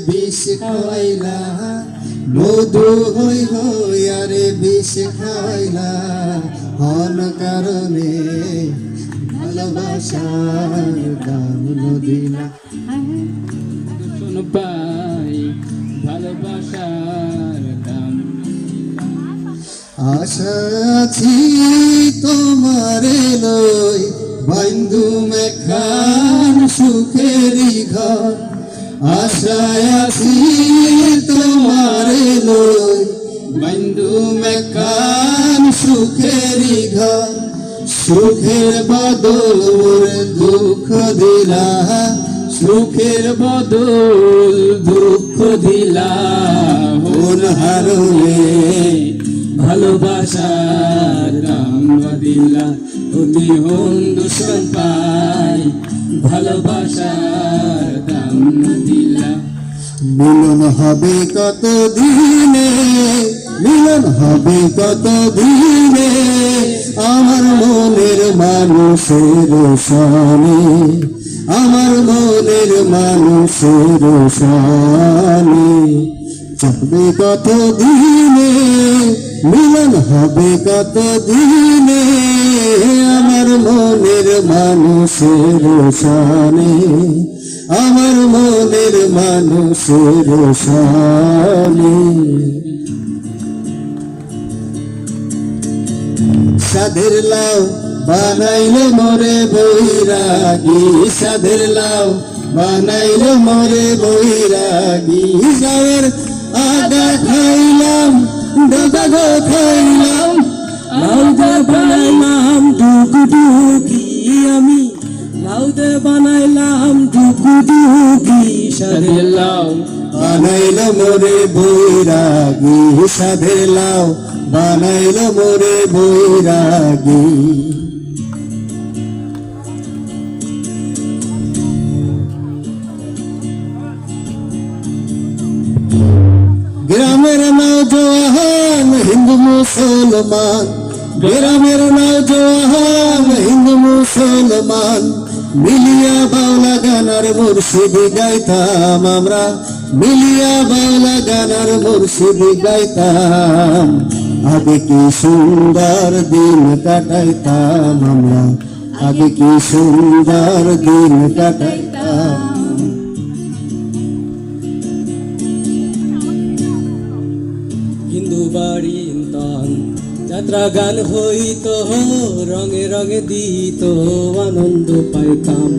বিষ খাওয়াইলা মধু হই হই আরে বিষ খাওয়াইলা হন কারণে ভালোবাসার দাম দিলা শোনো ভাই ভালোবাসার দাম আশা আছি তোমারে লই বন্ধু মেখান সুখেরি ঘর আশায় আছি তোমারে লই বন্ধু মেখান সুখেরি ঘর সুখের বদল মোরে দুঃখ দিলা সুখের বদল দুঃখ দিলা মন হারলে ভালোবাসার দাম দিলা তুমি হন দুশ্মন পাই ভালোবাসার দাম দিলা মিলন হবে কত দিনে মিলন হবে কত দিনে আমার মনের মানুষের সনে আমার মনের মানুষের সনে যাবে কত দিনে মিলন হবে কত দিনে আমার মনের মানুষের সনে আমার মনের মানুষের সনে সাধের লাউ বানাইলে মোরে বৈরাগী সাধের লাউ বানাইলে মোরে বৈরাগী যাওয়ার আগা খাইলাম দাদা গো খাইলাম লাউদে বানাইলাম ডুকুডুকি আমি লাউদে বানাইলাম ডুকুডুকি সাধের লাউ বানাইল মোরে বৈরাগী সাধের লাউ বানাইল মোরে বৈরাগী গ্রামের নওজওয়ান হিন্দু মুসলমান গ্রামের নওজওয়ান হিন্দু মুসলমান মিলিয়া বাউলা গানার মুর্শিদি গাইতাম আমরা মিলিয়া বাউলা গানার মুর্শিদি গাইতাম আগে কি সুন্দর দিন কাটাইতাম আমরা আগে কি সুন্দর দিন কাটাইতাম হিন্দু বাড়ি তন যাত্রা গান হইত রঙে রঙে দিত আনন্দ পাইতাম